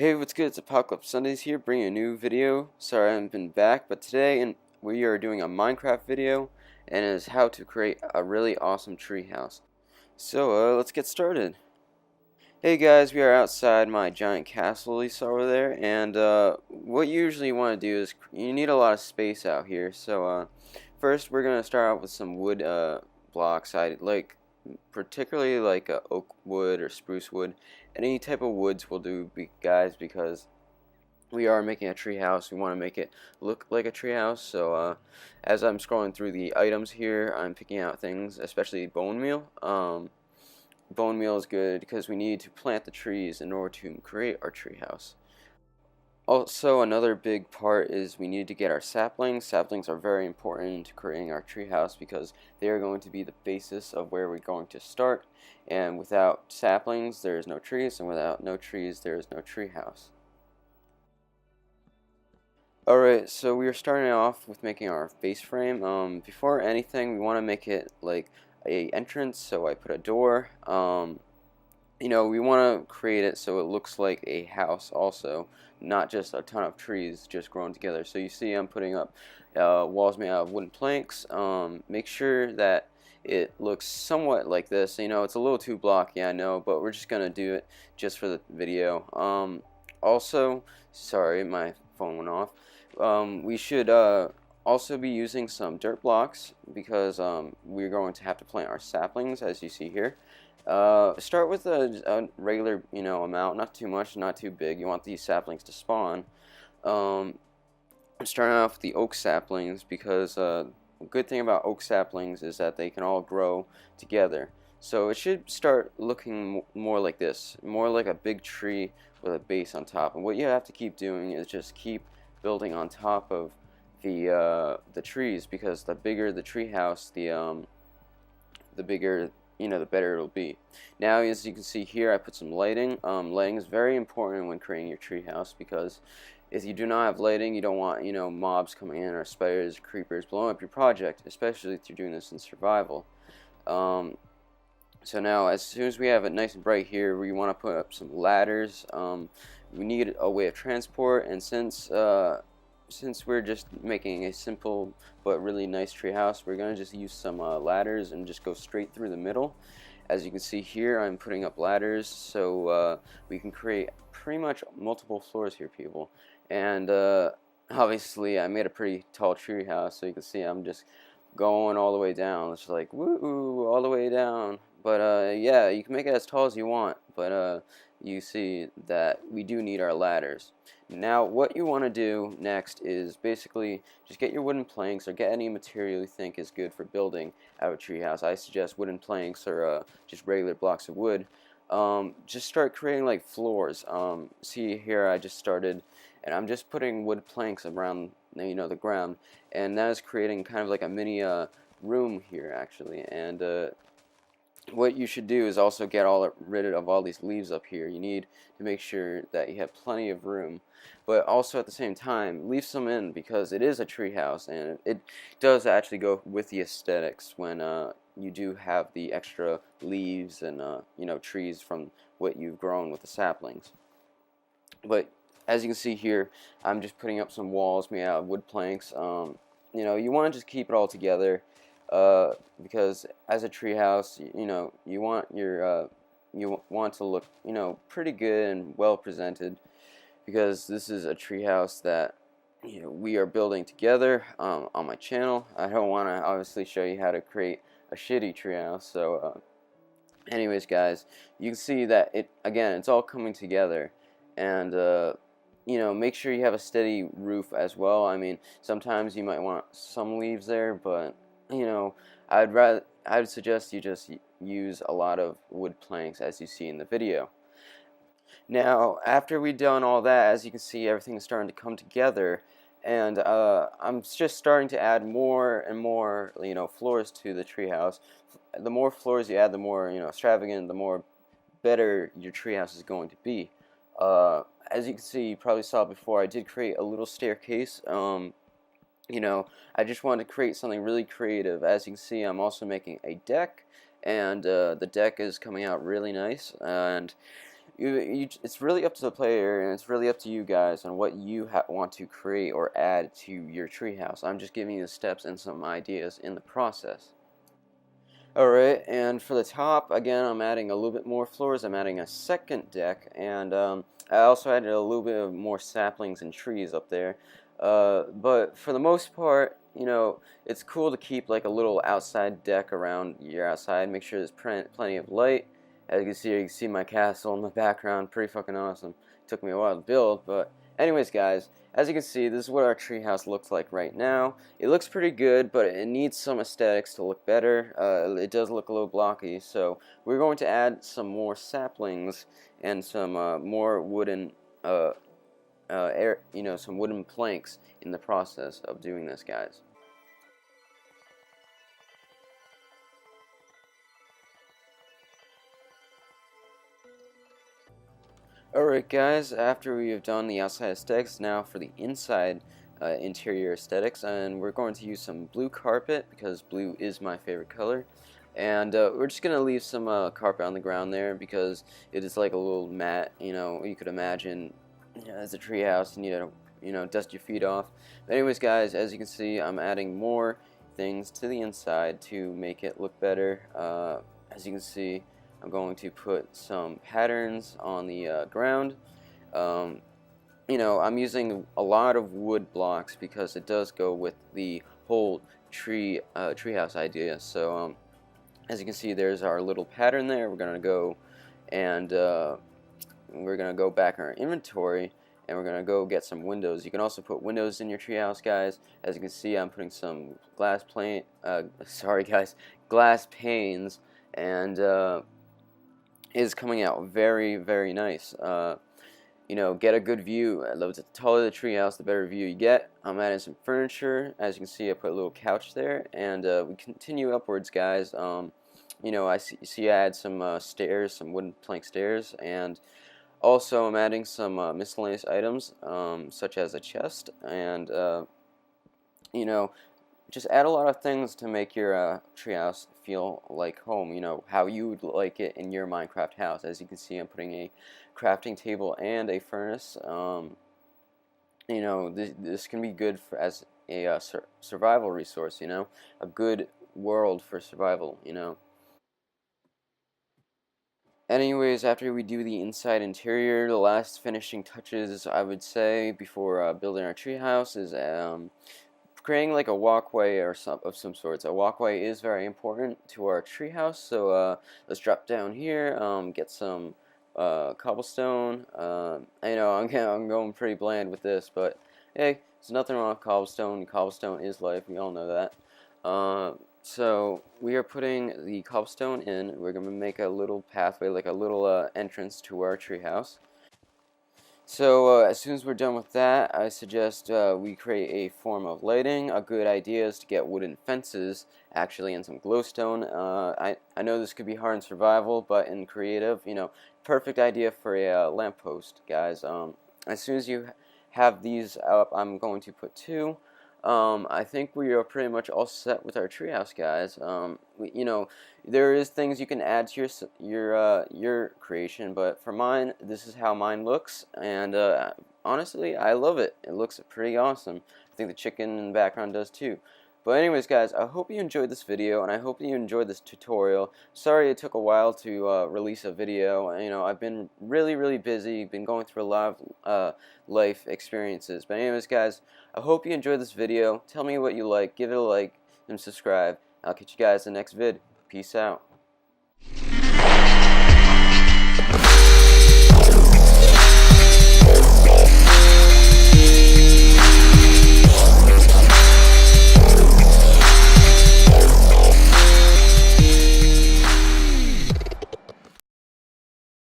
Hey, what's good? It's Apocalypse Sundays here, bringing a new video. Sorry I haven't been back, but today we are doing a Minecraft video, and it is how to create a really awesome treehouse. So, let's get started. Hey guys, we are outside my giant castle you saw over there, and what you usually want to do is you need a lot of space out here. So, first we're gonna start out with some wood blocks. I like particularly like oak wood or spruce wood. Any type of woods will do, guys, because we are making a tree house. We want to make it look like a tree house. So as I'm scrolling through the items here, I'm picking out things, especially bone meal. Bone meal is good because we need to plant the trees in order to create our tree house. Also, another big part is we need to get our saplings. Saplings are very important to creating our treehouse because they are going to be the basis of where we're going to start. And without saplings, there is no trees, and without no trees, there is no treehouse. Alright, so we are starting off with making our base frame. Before anything, we want to make it like a entrance, so I put a door. We want to create it so it looks like a house also, not just a ton of trees just growing together. So you see I'm putting up walls made out of wooden planks. Make sure that it looks somewhat like this. It's a little too blocky, I know, but we're just going to do it just for the video. Also, sorry, my phone went off. We should also be using some dirt blocks because we're going to have to plant our saplings, as you see here. Start with a regular, amount, not too much, not too big. You want these saplings to spawn. I'm starting off with the oak saplings because a good thing about oak saplings is that they can all grow together. So it should start looking more like this, more like a big tree with a base on top. And what you have to keep doing is just keep building on top of the trees, because the bigger the tree house, the bigger, the better it'll be. Now, as you can see here, I put some lighting. Lighting is very important when creating your tree house, because if you do not have lighting, you don't want, mobs coming in or spiders, creepers blowing up your project, especially if you're doing this in survival. So now, as soon as we have it nice and bright here, we want to put up some ladders. We need a way of transport, and since we're just making a simple but really nice tree house, we're going to just use some ladders and just go straight through the middle. As you can see here, I'm putting up ladders so we can create pretty much multiple floors here, people. And obviously I made a pretty tall tree house, so you can see I'm just going all the way down. It's like, woo, all the way down. But yeah, you can make it as tall as you want, but you see that we do need our ladders. Now, what you want to do next is basically just get your wooden planks, or get any material you think is good for building out a treehouse. I suggest wooden planks or just regular blocks of wood. Just start creating like floors. See here, I just started, and I'm just putting wood planks around, the ground, and that is creating kind of like a mini room here, actually. And what you should do is also get rid of all these leaves up here. You need to make sure that you have plenty of room, but also at the same time leave some in, because it is a tree house, and it does actually go with the aesthetics when you do have the extra leaves and trees from what you've grown with the saplings. But as you can see here, I'm just putting up some walls made out of wood planks. You want to just keep it all together. Because as a treehouse, you want your you want to look, pretty good and well presented, because this is a treehouse that we are building together on my channel. I don't want to obviously show you how to create a shitty treehouse. So, anyways, guys, you can see that it's all coming together, and make sure you have a steady roof as well. I mean, sometimes you might want some leaves there, but I'd suggest you just use a lot of wood planks, as you see in the video. Now, after we've done all that, as you can see, everything is starting to come together, and I'm just starting to add more and more, floors to the treehouse. The more floors you add, the more, extravagant, the more better your treehouse is going to be. As you can see, you probably saw before, I did create a little staircase. I just wanted to create something really creative. As you can see, I'm also making a deck, and the deck is coming out really nice. And it's really up to the player, and it's really up to you guys on what you want to create or add to your treehouse. I'm just giving you the steps and some ideas in the process. Alright, and for the top, again, I'm adding a little bit more floors. I'm adding a second deck, and I also added a little bit of more saplings and trees up there. But for the most part, it's cool to keep like a little outside deck around your outside. Make sure there's plenty of light. As you can see my castle in the background. Pretty fucking awesome. Took me a while to build, but anyways, guys, as you can see, this is what our treehouse looks like right now. It looks pretty good, but it needs some aesthetics to look better. It does look a little blocky, so we're going to add some more saplings and some more wooden, some wooden planks in the process of doing this, guys. Alright guys, after we have done the outside aesthetics, now for the inside interior aesthetics, and we're going to use some blue carpet because blue is my favorite color, and we're just going to leave some carpet on the ground there because it is like a little mat. You could imagine as a treehouse, you need to dust your feet off. But anyways guys, as you can see, I'm adding more things to the inside to make it look better. As you can see, I'm going to put some patterns on the ground. I'm using a lot of wood blocks because it does go with the whole treehouse idea. So as you can see, there's our little pattern there. We're gonna go and we're gonna go back in our inventory and we're gonna go get some windows. You can also put windows in your treehouse, guys. As you can see, I'm putting some glass panes, and is coming out very, very nice. Get a good view. The taller the treehouse, the better view you get. I'm adding some furniture. As you can see, I put a little couch there, and we continue upwards, guys. I see I add some stairs, some wooden plank stairs, and also I'm adding some miscellaneous items, such as a chest, and just add a lot of things to make your treehouse feel like home, how you would like it in your Minecraft house. As you can see, I'm putting a crafting table and a furnace. This can be good as a survival resource, a good world for survival. Anyways, after we do the inside interior, the last finishing touches, I would say, before building our treehouse is creating like a walkway of some sorts. A walkway is very important to our treehouse, so let's drop down here, get some cobblestone. I know I'm going pretty bland with this, but hey, there's nothing wrong with cobblestone. Cobblestone is life. We all know that. So we are putting the cobblestone in. We're going to make a little pathway, like a little entrance to our treehouse. So as soon as we're done with that, I suggest we create a form of lighting. A good idea is to get wooden fences, actually, and some glowstone. I know this could be hard in survival, but in creative, perfect idea for a lamppost, guys. As soon as you have these up, I'm going to put two. I think we are pretty much all set with our treehouse, guys. There is things you can add to your creation, but for mine, this is how mine looks, and honestly, I love it. It looks pretty awesome. I think the chicken in the background does too. But anyways, guys, I hope you enjoyed this video, and I hope you enjoyed this tutorial. Sorry it took a while to release a video. I've been really, really busy, been going through a lot of life experiences. But anyways, guys, I hope you enjoyed this video. Tell me what you like, give it a like, and subscribe. I'll catch you guys in the next vid. Peace out.